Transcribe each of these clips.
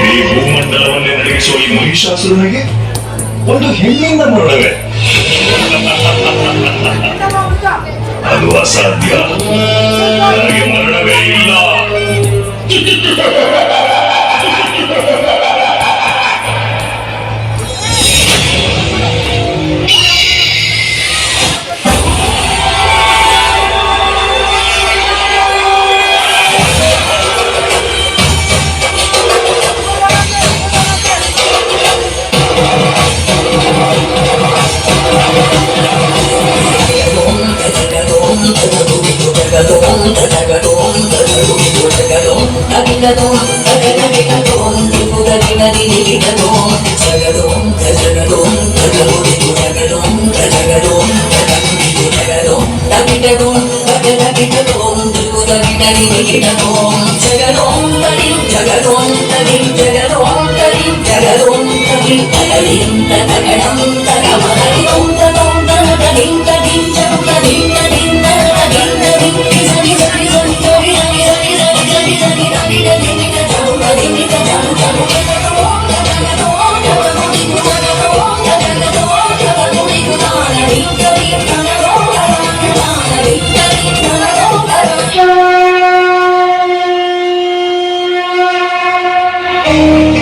ಇಡೀ ಭೂಮಂಡಲವನ್ನೇ ನಡಗಿಸುವ ಈ ಮಹಿಷಾಸುರನಿಗೆ ಒಂದು ಹೆಣ್ಣಿಂದ ಮರಣವೇ? ಅದು ಅಸಾಧ್ಯ. ನನಗೆ ಮರಣವೇ ಇಲ್ಲ.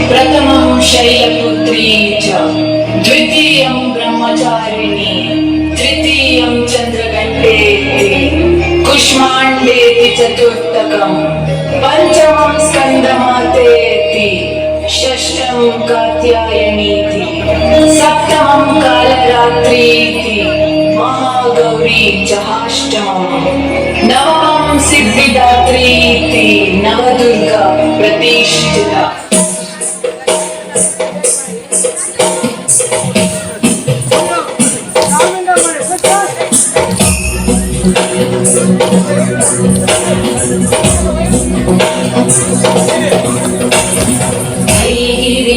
प्रथमं शैलपुत्री च द्वितीयं ब्रह्मचारिणी तृतीयं चन्द्रघण्टेति कुष्माण्डेति चतुर्थकं पंचमं स्कन्दमातेति षष्ठं कात्यायनीति सप्तमं कालरात्रीति महागौरी च नवमं सिद्धिदात्रीति नवदुर्गा प्रतिष्ठिता।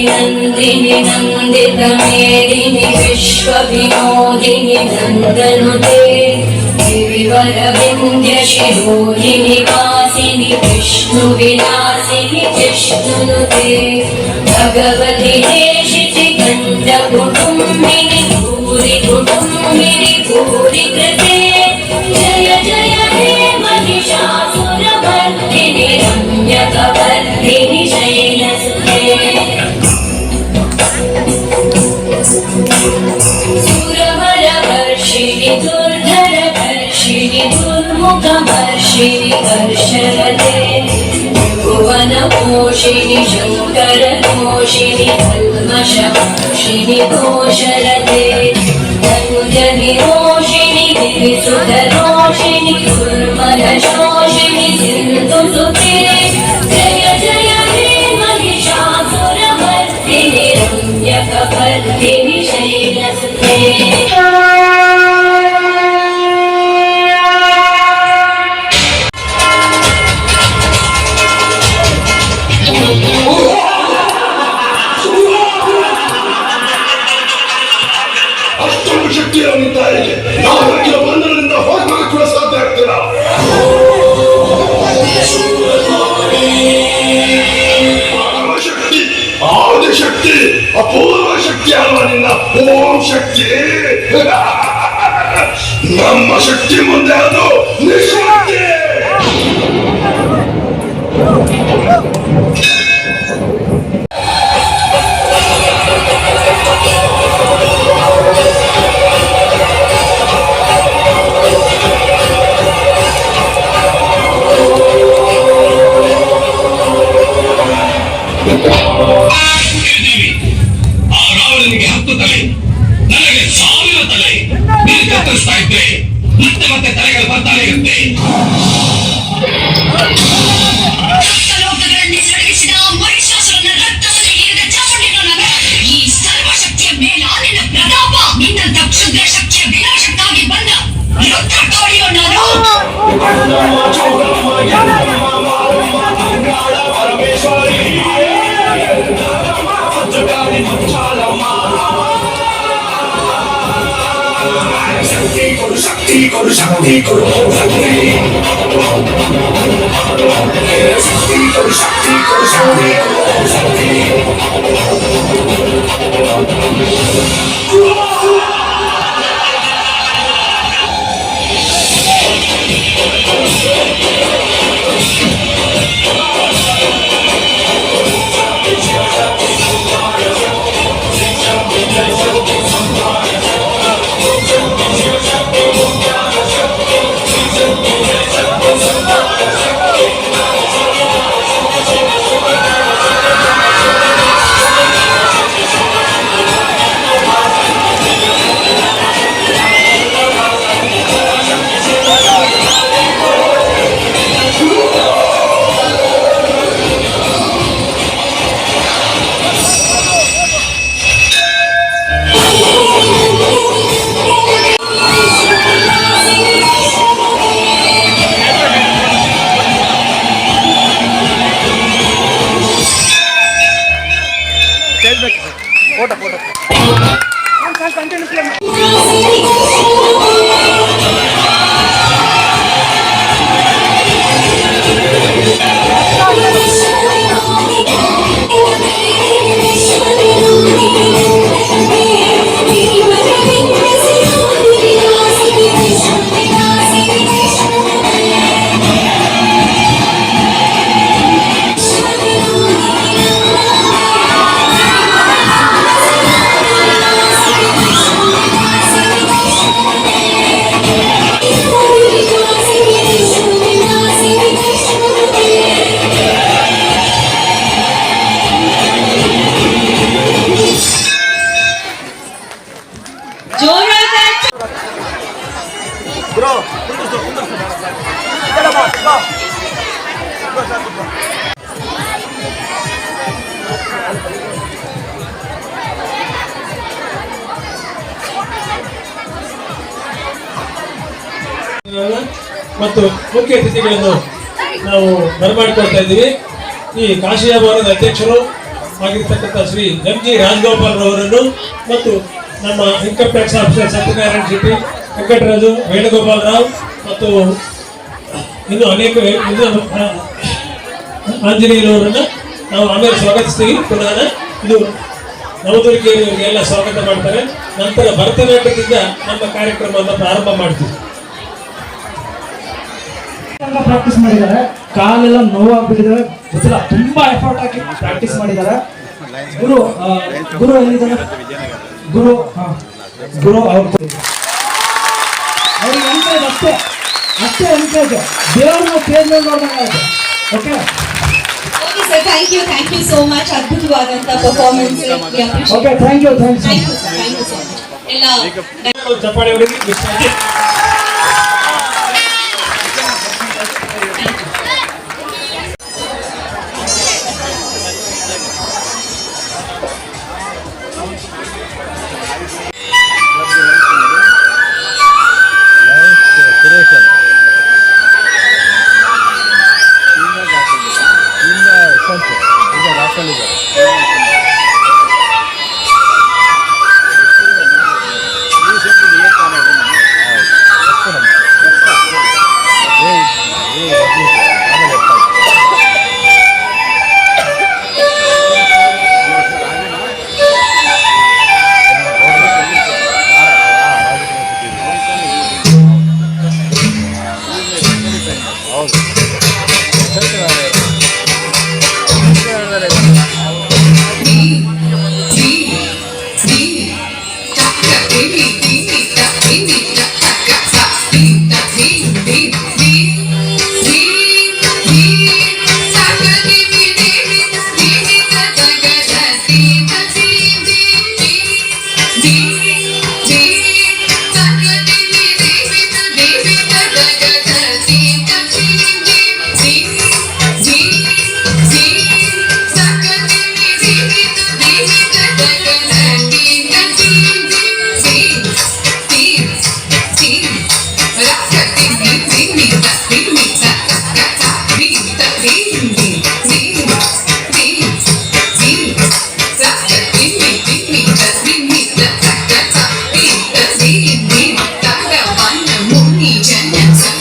नंदिनी नंदित मेदिनी विश्व विनोदिनी नंदनुते गिरिवर विंध्य शिरोहिनी वासिनी विष्णु विलासिनी जिष्णुनुते भगवती देशिचि कंठ कुटुंबिनी भूरि भूरि कृते जय जय हे महिषासुरमर्दिनी रम्यकवर्धिनी शैलसुते सुरवरवर्षिणि दुर्धरवर्षिणि दुर्मुखवर्षिणि वर्षरते भुवनपोषिणि शङ्करतोषिणि कल्मषमोषिणि घोषरते तनुजनिरोषिणि गिरिसुधरोषिणि दुर्मलशोषिणि सिन्धुसुते जय जय हे महिषासुरमर्दिनि रम्यकवर्धिनि शैलसुते। ಅಷ್ಟೊಂದು ಶಕ್ತಿ ಅವನ ತಾಯಿಗೆ ನಾವು ಹಾಕಿರೋ ಬಂಧನದಿಂದ ಹೋಗಲು ಕೂಡ ಸಾಧ್ಯ ಆಗ್ತಿಲ್ಲ. ಶಕ್ತಿ, ಆದಿಶಕ್ತಿ, ಅಪೂರ್ವ ಶಕ್ತಿ ಅಲ್ವ ನಿನ್ನ ಓಂ ಶಕ್ತಿ. ನಮ್ಮ ಶಕ್ತಿ ಮುಂದೆ ಅದು ನಿಶಕ್ತಿ. ಆ ರಾವಣನಿಗೆ 10 ತಲೆ, ನನಗೆ 1000 ತಲೆ. ನೀನು ಕತ್ತರಿಸ್ತಾ ಇದ್ರೆ ಮತ್ತೆ ಮತ್ತೆ ತಲೆಗಳು ಬರ್ತಾನೆ ಇರುತ್ತೆ. ಲೋಕಗಳಲ್ಲಿ ಸಡಗಿಸಿದ ಮಹಿಷಾಸುರನ ರಕ್ತವನ್ನು ಹೀರಿದ ಚಾಮುಂಡಿನ ನಗ ಈ ಸರ್ವಶಕ್ತಿಯ ಮೇಲ ನಿನ್ನ ಪ್ರತಾಪ ನಿನ್ನಂತ ಕ್ಷುದ್ರ ಶಕ್ತಿಯ ವಿನಾಶಕ್ಕಾಗಿ ಬಂದ ರುದ್ರ ತೋಡಿಯೋ ನಾನು. ಶಕ್ತಿ ಕೊಡು ಶಕ್ತಿ ಕೊಡು ಶಕ್ತಿ ಕೊಡು ಶಕ್ತಿ ಕೊಡು ಶಕ್ತಿ ಕೊಡು ಶಕ್ತಿ ಮತ್ತು ಮುಖ್ಯ ಅತಿಥಿಗಳನ್ನು ನಾವು ಬರಮಾಡಿಕೊಳ್ತಾ ಇದ್ದೀವಿ. ಈ ಕಾಶಿಯ ಭವನದ ಅಧ್ಯಕ್ಷರು ಆಗಿರ್ತಕ್ಕಂಥ ಶ್ರೀ ಎಂ ಜಿ ರಾಜಗೋಪಾಲ್ ಅವರನ್ನು ಮತ್ತು ನಮ್ಮ income tax officer Satyanarayana Shetty, Venkataraju, Venugopal Rao ಮತ್ತು ಇನ್ನು ಅನೇಕ ಆಂಜನೇಯರವರನ್ನು ನಾವು ಆಮೇಲೆ ಸ್ವಾಗತಿಸ್ತೀವಿ. ಪುನಃ ಇದು ನವದುರ್ಗಿಯವರಿಗೆಲ್ಲ ಸ್ವಾಗತ ಮಾಡ್ತಾರೆ. ನಂತರ ಭರತನಾಟ್ಯದಿಂದ ನಮ್ಮ ಕಾರ್ಯಕ್ರಮವನ್ನು ಪ್ರಾರಂಭ ಮಾಡ್ತೀವಿ. ಪ್ರಾಕ್ಟೀಸ್ ಮಾಡಿದ್ದಾರೆ, ಕಾಲೆಲ್ಲ ನೋವಾಗ್ಬಿಟ್ಟಿದ್ದಾರೆ, ಗೊತ್ತಿಲ್ಲ, ತುಂಬಾ ಎಫರ್ಟ್ ಹಾಕಿ ಪ್ರಾಕ್ಟೀಸ್ ಮಾಡಿದ್ದಾರೆ. ಗುರು ಗುರು ಎಲ್ಲಿದ್ದಾರೆ? ಗುರು ಗುರು ಅವ್ರಿಗೆ ಎನ್ಕರೇಜ್ ಅಷ್ಟೇ ಅಷ್ಟೇ ಎನ್ಕರೇಜ್, ದೇವ್ರನ್ನ ಸ್ಟೇಜ್ ಮೇಲೆ ನೋಡ್ದಂಗಾಯ್ತು. Okay okay sir, thank you so much. ಅದ್ಭುತವಾದಂತ performance. Okay, thank you sir, thank you so much. ಎಲ್ಲ ಚಪ್ಪಾಳೆ ಹೊಡೆದು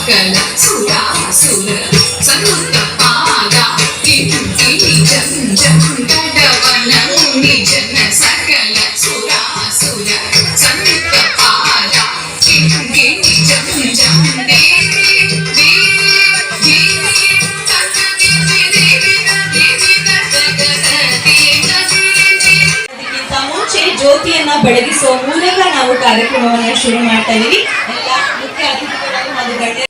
ಸಕಲ ಸುರಾಸುರ ಸನ್ನುತ ಪಾದ ಕಿಂಕಿಣಿ ಜಂ ಜಂ ಗಡವನ ಮುನಿ ಜನ ಸಕಲ ಸುರಾಸುರ ಸನ್ನುತ ಪಾದ ಕಿಂಕಿಣಿ ಜಂ ಜಂ ದೇವಿ ದೇವಿ ದೇವಿ ತನ್ನ ದೇವಿ ದೇವಿ ದೇವಿ ಅದಕ್ಕಿಂತ ಮುಂಚೆ ಜ್ಯೋತಿಯನ್ನ ಬೆಳಗಿಸುವ ಮೂಲಕ ನಾವು ಕಾರ್ಯಕ್ರಮವನ್ನ ಶುರು ಮಾಡ್ತಾ ಇದೀವಿ. ಎಲ್ಲ ಮುಖ್ಯ ಅತಿಥಿಗಳು ಹಾಗೂ ಗಣ್ಯರು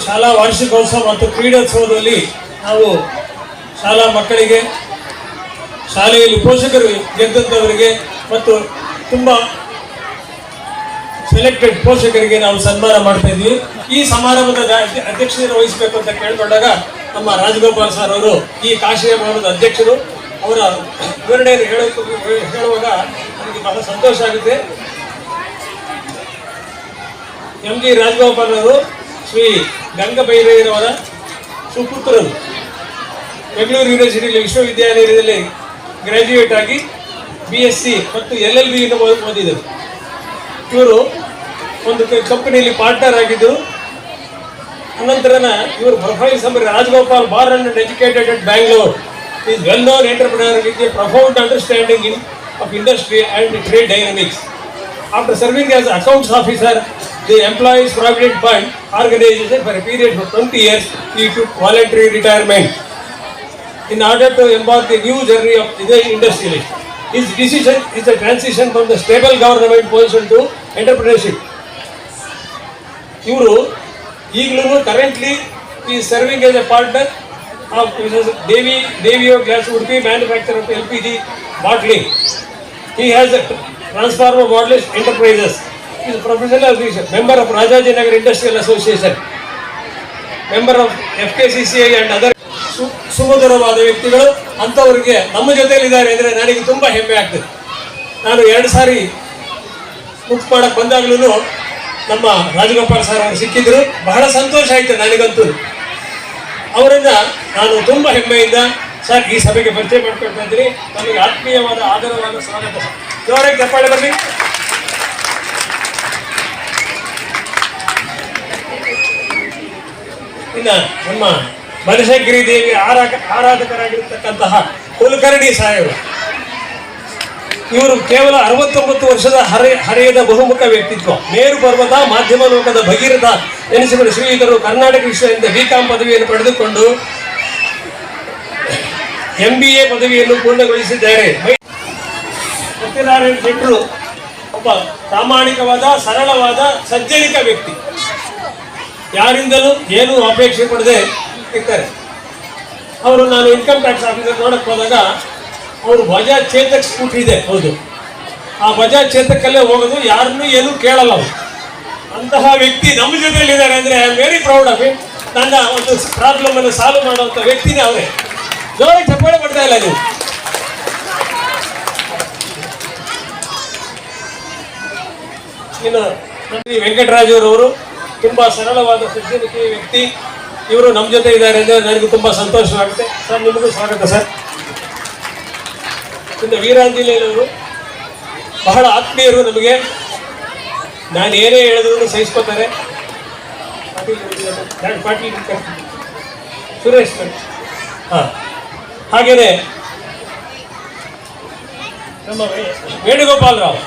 ಶಾಲಾ ವಾರ್ಷಿಕೋತ್ಸವ ಮತ್ತು ಕ್ರೀಡೋತ್ಸವದಲ್ಲಿ ನಾವು ಶಾಲಾ ಮಕ್ಕಳಿಗೆ, ಶಾಲೆಯಲ್ಲಿ ಪೋಷಕರು ಗೆದ್ದಂಥವರಿಗೆ ಮತ್ತು ತುಂಬ ಸೆಲೆಕ್ಟೆಡ್ ಪೋಷಕರಿಗೆ ನಾವು ಸನ್ಮಾನ ಮಾಡ್ತಾ ಇದ್ವಿ. ಈ ಸಮಾರಂಭದ ಅಧ್ಯಕ್ಷತೆಯನ್ನು ವಹಿಸಬೇಕು ಅಂತ ಕೇಳಿಕೊಂಡಾಗ ನಮ್ಮ ರಾಜಗೋಪಾಲ್ ಸರ್ ಅವರು ಈ ಕಾಶಿಯ ಭವನದ ಅಧ್ಯಕ್ಷರು, ಅವರ ವಿವರಣೆಯನ್ನು ಹೇಳುವಾಗ ನನಗೆ ಬಹಳ ಸಂತೋಷ ಆಗುತ್ತೆ. ಎಂ ಜಿ ರಾಜಗೋಪಾಲ್ ಅವರು ಶ್ರೀ ಗಂಗಭೈರವರ ಸುಪುತ್ರರು. ಬೆಂಗಳೂರು ಯೂನಿವರ್ಸಿಟಿಯಲ್ಲಿ ವಿಶ್ವವಿದ್ಯಾನಿಲಯದಲ್ಲಿ ಗ್ರಾಜ್ಯುಯೇಟ್ ಆಗಿ BSc ಮತ್ತು LLB ಓದಿದರು. ಇವರು ಒಂದು ಕಂಪನಿಯಲ್ಲಿ ಪಾರ್ಟ್ನರ್ ಆಗಿದ್ದರು. ಅನಂತರನ ಇವರು profile summary Rajagopal Born and educated at Bangalore is well known entrepreneur with A profound understanding of industry and trade dynamics. After serving as accounts officer, the Employees Provident Fund organization for a period of 20 years, he took voluntary retirement in order to embark the new journey of the industrialist. His decision is a transition from the stable government position to entrepreneurship. ಇವರು ಈಗಲೂ currently ಈ serving as a partner of ದೇವಿಯೋ glass Udupi manufacture of LPG bottling. He has a transformer modelist enterprises. He is a professional officer, member of Rajajinagar Industrial Association, member of FKCCI and other. ಸುಮಧುರವಾದ ವ್ಯಕ್ತಿಗಳು ಅಂಥವರಿಗೆ ನಮ್ಮ ಜೊತೆಯಲ್ಲಿದ್ದಾರೆ ಅಂದರೆ ನನಗೆ ತುಂಬ ಹೆಮ್ಮೆ ಆಗ್ತದೆ. ನಾನು 2 ಸಾರಿ ಬುಕ್ ಮಾಡಕ್ಕೆ ಬಂದಾಗಲೂ ನಮ್ಮ ರಾಜಗೋಪಾಲ್ ಸರ್ ಅವರು ಸಿಕ್ಕಿದ್ರು. ಬಹಳ ಸಂತೋಷ ಆಯಿತು ನನಗಂತೂ. ಅವರನ್ನು ನಾನು ತುಂಬ ಹೆಮ್ಮೆಯಿಂದ ಸರ್ ಈ ಸಭೆಗೆ ಪರಿಚಯ ಮಾಡ್ಕೊಳ್ತಾ ಇದ್ದೀನಿ. ನಮಗೆ ಆತ್ಮೀಯವಾದ ಆದರವಾದ ಸ್ವಾಗತ. ಜೋರಾಗಿ ಚಪ್ಪಾಳೆ ಬರಲಿ. ಇನ್ನು ನಮ್ಮ ಬನಶಂಕರಿ ದೇವಿ ಆರಾಧಕರಾಗಿರ್ತಕ್ಕಂತಹ ಕುಲಕರ್ಣಿ ಸಾಹೇಬರು, ಇವರು ಕೇವಲ 69 ವರ್ಷದ ಹರೆಯದ ಬಹುಮುಖ ವ್ಯಕ್ತಿತ್ವ. ಮೇರು ಪರ್ವತ, ಮಾಧ್ಯಮ ಲೋಕದ ಭಗೀರಥ ಎನಿಸಿಕೊಂಡ ಶ್ರೀಯುತರು ಕರ್ನಾಟಕ ವಿಶ್ವವಿದ್ಯಾಲಯದಿಂದ BCom ಪದವಿಯನ್ನು ಪಡೆದುಕೊಂಡು MBA ಪದವಿಯನ್ನು ಪೂರ್ಣಗೊಳಿಸಿದ್ದಾರೆ. ಸತ್ಯನಾರಾಯಣ ಶೆಟ್ಟರು ಒಬ್ಬ ಪ್ರಾಮಾಣಿಕವಾದ, ಸರಳವಾದ, ಸಜ್ಜನಿಕ ವ್ಯಕ್ತಿ. ಯಾರಿಂದಲೂ ಏನೂ ಅಪೇಕ್ಷೆ ಪಡದೆ ಇರ್ತಾರೆ. ಅವರು ನಾನು ಇನ್ಕಮ್ ಟ್ಯಾಕ್ಸ್ ಆಫೀಸರ್ ನೋಡಕ್ಕೆ ಹೋದಾಗ ಅವರು ಬಜಾಜ್ ಚೇತಕ್ ಸ್ಕೂಟಿ ಇದೆ, ಹೌದು, ಆ ಬಜಾಜ್ ಚೇತಕ್ಕಲ್ಲೇ ಹೋಗೋದು, ಯಾರನ್ನೂ ಏನೂ ಕೇಳಲ್ಲ ಅವರು. ಅಂತಹ ವ್ಯಕ್ತಿ ನಮ್ಮ ಜೊತೆಯಲ್ಲಿದ್ದಾರೆ ಅಂದರೆ I am very proud of it. ನನ್ನ ಒಂದು ಪ್ರಾಬ್ಲಮ್ ಅನ್ನು ಸಾಲ್ವ್ ಮಾಡುವಂಥ ವ್ಯಕ್ತಿನೇ ಅವರೇ. ಜೋರಾಗಿ ಚಪ್ಪಾಳೆ ಮಾಡ್ತಾ ಇಲ್ಲ ನೀವು. ಇನ್ನು ವೆಂಕಟರಾಜರವರು ತುಂಬ ಸರಳವಾದ ಸಜ್ಜನಿಕೆ ವ್ಯಕ್ತಿ. ಇವರು ನಮ್ಮ ಜೊತೆ ಇದ್ದಾರೆ ಅಂದರೆ ನನಗೆ ತುಂಬ ಸಂತೋಷವಾಗುತ್ತೆ. ಸರ್ ನಿಮಗೂ ಸ್ವಾಗತ ಸರ್. ಇನ್ನು ವೀರಾಂಜನೇಯನವರು ಬಹಳ ಆತ್ಮೀಯರು ನಮಗೆ. ನಾನು ಏನೇ ಹೇಳಿದ್ರು ಸಹಿಸ್ಕೋತಾರೆ. ಪಾಟೀಲ್ ಸುರೇಶ್ ಹಾಂ, ಹಾಗೆಯೇ ನಮ್ಮ ವೇಣುಗೋಪಾಲ್ ರಾವ್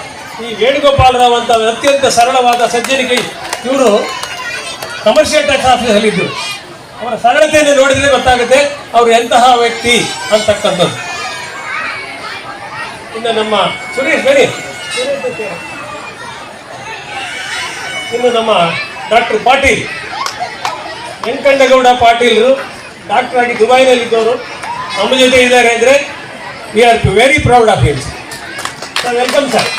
ಈ ವೇಣುಗೋಪಾಲರಾವ್ ಅಂತ ಅತ್ಯಂತ ಸರಳವಾದ ಸಜ್ಜನಿಕೆ. ಇವರು ಕಮರ್ಷಿಯಲ್ ಟ್ಯಾಕ್ಸ್ ಆಫೀಸಲ್ಲಿದ್ದರು. ಅವರ ಸರಳತೆಯನ್ನು ನೋಡಿದರೆ ಗೊತ್ತಾಗುತ್ತೆ ಅವರು ಎಂತಹ ವ್ಯಕ್ತಿ ಅಂತಕ್ಕಂಥದ್ದು. ಇನ್ನು ನಮ್ಮ ಸುರೇಶ್ ಬನ್ನಿ. ಇನ್ನು ನಮ್ಮ ಡಾಕ್ಟರ್ ಪಾಟೀಲ್, ವೆಂಕಣ್ಣಗೌಡ ಪಾಟೀಲ್ರು ಡಾಕ್ಟರ್ ಆಗಿ ದುಬೈನಲ್ಲಿದ್ದವರು ನಮ್ಮ ಜೊತೆ ಇದ್ದಾರೆ ಅಂದರೆ we are very proud of him. Sir welcome sir.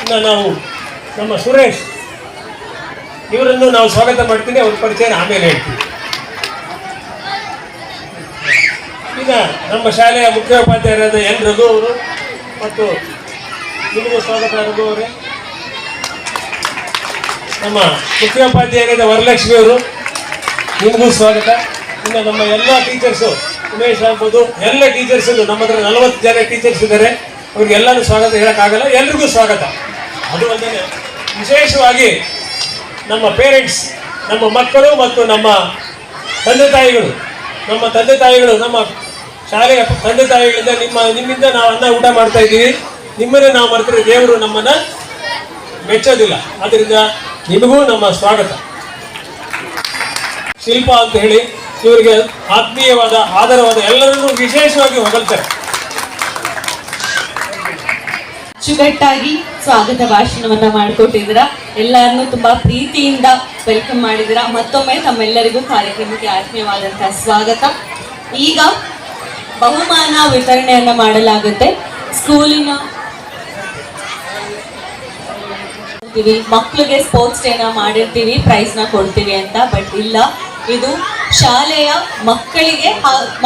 ಇನ್ನು ನಾವು ನಮ್ಮ ಸುರೇಶ್ ಇವರನ್ನು ನಾವು ಸ್ವಾಗತ ಮಾಡ್ತೀನಿ. ಅವ್ರ ಪರಿಚಯ ಆಮೇಲೆ ಹೇಳ್ತೀವಿ. ಈಗ ನಮ್ಮ ಶಾಲೆಯ ಮುಖ್ಯೋಪಾಧ್ಯಾಯರಾದ ಎನ್ ರಘು ಅವರು ಮತ್ತು ನಿಮಗೂ ಸ್ವಾಗತ ರಘು ಅವರೇ. ನಮ್ಮ ಮುಖ್ಯೋಪಾಧ್ಯಾಯರಾದ ವರಲಕ್ಷ್ಮಿ ಅವರು ನಿಮಗೂ ಸ್ವಾಗತ. ಇನ್ನು ನಮ್ಮ ಎಲ್ಲ ಟೀಚರ್ಸು ಉಮೇಶ್ ಆಗ್ಬೋದು, ಎಲ್ಲ ಟೀಚರ್ಸನ್ನು ನಮ್ಮ ಹತ್ರ 40 ಜನ ಟೀಚರ್ಸ್ ಇದ್ದಾರೆ. ಅವ್ರಿಗೆಲ್ಲರೂ ಸ್ವಾಗತ ಹೇಳೋಕ್ಕಾಗಲ್ಲ, ಎಲ್ರಿಗೂ ಸ್ವಾಗತ. ಅದು ಅಲ್ಲದೆ ವಿಶೇಷವಾಗಿ ನಮ್ಮ ಪೇರೆಂಟ್ಸ್, ನಮ್ಮ ಮಕ್ಕಳು ಮತ್ತು ನಮ್ಮ ತಂದೆ ತಾಯಿಗಳು, ನಮ್ಮ ಶಾಲೆಯ ತಂದೆ ತಾಯಿಗಳಿಂದ ನಿಮ್ಮಿಂದ ನಾವು ಅನ್ನ ಊಟ ಮಾಡ್ತಾ ಇದ್ದೀವಿ. ನಿಮ್ಮನ್ನೇ ನಾವು ಮರೆತರೆ ದೇವರು ನಮ್ಮನ್ನು ಮೆಚ್ಚೋದಿಲ್ಲ. ಆದ್ದರಿಂದ ನಿಮಗೂ ನಮ್ಮ ಸ್ವಾಗತ. ಶಿಲ್ಪ ಅಂತ ಹೇಳಿ ಇವರಿಗೆ ಆತ್ಮೀಯವಾದ ಆಧಾರವಾದ ಎಲ್ಲರನ್ನೂ ವಿಶೇಷವಾಗಿ ಹೊಗಳ್ತಾರೆ. ಅಚ್ಚುಕಟ್ಟಾಗಿ ಸ್ವಾಗತ ಭಾಷಣವನ್ನ ಮಾಡಿಕೊಟ್ಟಿದ್ದೀರಾ. ಎಲ್ಲರನ್ನೂ ತುಂಬಾ ಪ್ರೀತಿಯಿಂದ ವೆಲ್ಕಮ್ ಮಾಡಿದ್ದೀರಾ. ಮತ್ತೊಮ್ಮೆ ತಮ್ಮೆಲ್ಲರಿಗೂ ಕಾರ್ಯಕ್ರಮಕ್ಕೆ ಆತ್ಮೀಯವಾದಂತಹ ಸ್ವಾಗತ. ಈಗ ಬಹುಮಾನ ವಿತರಣೆಯನ್ನ ಮಾಡಲಾಗುತ್ತೆ. ಸ್ಕೂಲಿನ ಮಕ್ಕಳಿಗೆ ಸ್ಪೋರ್ಟ್ಸ್ ಡೇನ ಮಾಡಿರ್ತೀವಿ, ಪ್ರೈಸ್ನ ಕೊಡ್ತೀವಿ ಅಂತ. ಬಟ್ ಇಲ್ಲ, ಇದು ಶಾಲೆಯ ಮಕ್ಕಳಿಗೆ,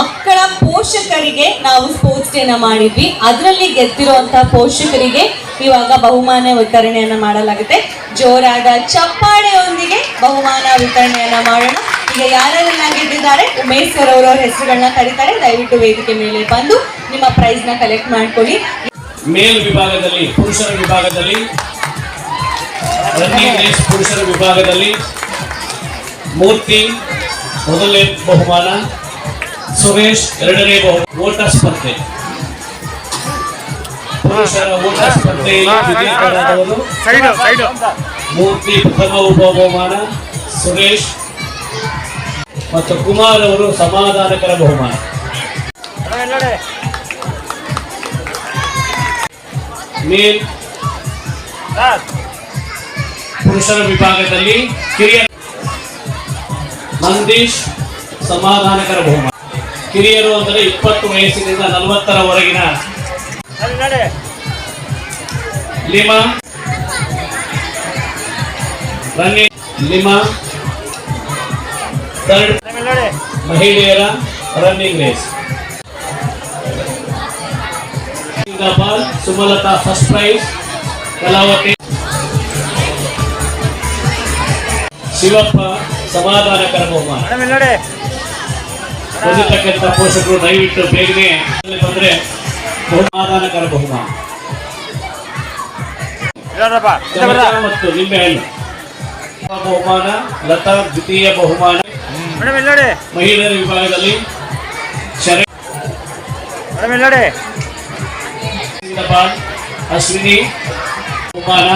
ಮಕ್ಕಳ ಪೋಷಕರಿಗೆ ನಾವು ಸ್ಪೋರ್ಟ್ಸ್ ಡೇನ ಮಾಡಿದ್ವಿ. ಅದರಲ್ಲಿ ಗೆದ್ದಿರುವಂತಹ ಪೋಷಕರಿಗೆ ಇವಾಗ ಬಹುಮಾನ ವಿತರಣೆಯನ್ನ ಮಾಡಲಾಗುತ್ತೆ. ಜೋರಾದ ಚಪ್ಪಾಳೆಯೊಂದಿಗೆ ಬಹುಮಾನ ವಿತರಣೆಯನ್ನ ಮಾಡೋಣ. ಈಗ ಯಾರೆಲ್ಲ ಗೆದ್ದಿದ್ದಾರೆ ಉಮೇಶ್ ಸರ್ ಅವರ ಹೆಸರುಗಳನ್ನ ಕರೀತಾರೆ. ದಯವಿಟ್ಟು ವೇದಿಕೆ ಮೇಲೆ ಬಂದು ನಿಮ್ಮ ಪ್ರೈಸ್ ನ ಕಲೆಕ್ಟ್ ಮಾಡ್ಕೊಳ್ಳಿ. ಮೇಲ್ ವಿಭಾಗದಲ್ಲಿ, ಪುರುಷರ ವಿಭಾಗದಲ್ಲಿ, ರನ್ನಿಂಗ್ ರೇಸ್ ಪುರುಷರ ವಿಭಾಗದಲ್ಲಿ ಮೂರ್ತಿ ಮೊದಲನೇ ಬಹುಮಾನ, ಸುರೇಶ್ ಎರಡನೇ ಬಹುಮಾನ. ಓಟ ಸ್ಪರ್ಧೆ, ಪುರುಷರ ಓಟ ಸ್ಪರ್ಧೆಯಲ್ಲಿ ವಿಜೇತರಾದವರು ಮೂರ್ತಿ ಪ್ರಥಮ ಬಹುಮಾನ, ಸುರೇಶ್ ಮತ್ತು ಕುಮಾರ್ ಅವರು ಸಮಾಧಾನಕರ ಬಹುಮಾನ. ಮೇಲ್ ಪುರುಷರ ವಿಭಾಗದಲ್ಲಿ ಕಿರಿಯ ನಂದೀಶ್ ಸಮಾಧಾನಕರ ಬಹುಮಾನ. ಕಿರಿಯರು ಅಂದರೆ 20 ವಯಸ್ಸಿನಿಂದ 40ರವರೆಗಿನ ಲಿಮಾ ರನ್ನಿಂಗ್, ಲಿಮಾ ಥರ್ಡ್, ಮಹಿಳೆಯರ running race. Sumalatha first prize, Kalavathi, Shivappa ಸಮಾಧಾನಕರ ಬಹುಮಾನ. ಓದಿರ್ತಕ್ಕಂಥ ಪೋಷಕರು ದಯವಿಟ್ಟು ಬೇಗನೆ ಬಂದ್ರೆ ಸಮಾಧಾನಕರ ಬಹುಮಾನ. ಮತ್ತು ನಿಂಬೆಹಣ್ಣು ಬಹುಮಾನ, ಲತಾ ದ್ವಿತೀಯ ಬಹುಮಾನ. ಮಹಿಳೆಯರ ವಿಭಾಗದಲ್ಲಿ ಅಶ್ವಿನಿ ಬಹುಮಾನ,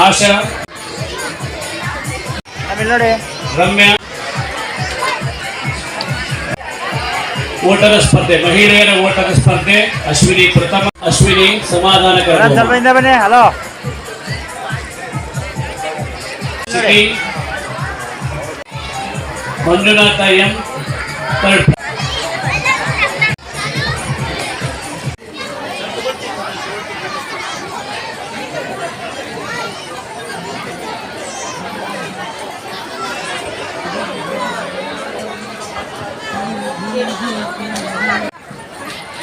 ಆಶಾ, ರಮ್ಯಾ. ಓಟದ ಸ್ಪರ್ಧೆ, ಮಹಿಳೆಯರ ಓಟದ ಸ್ಪರ್ಧೆ ಅಶ್ವಿನಿ ಪ್ರಥಮ, ಅಶ್ವಿನಿ ಸಮಾಧಾನಕರ. Manjunatha M third.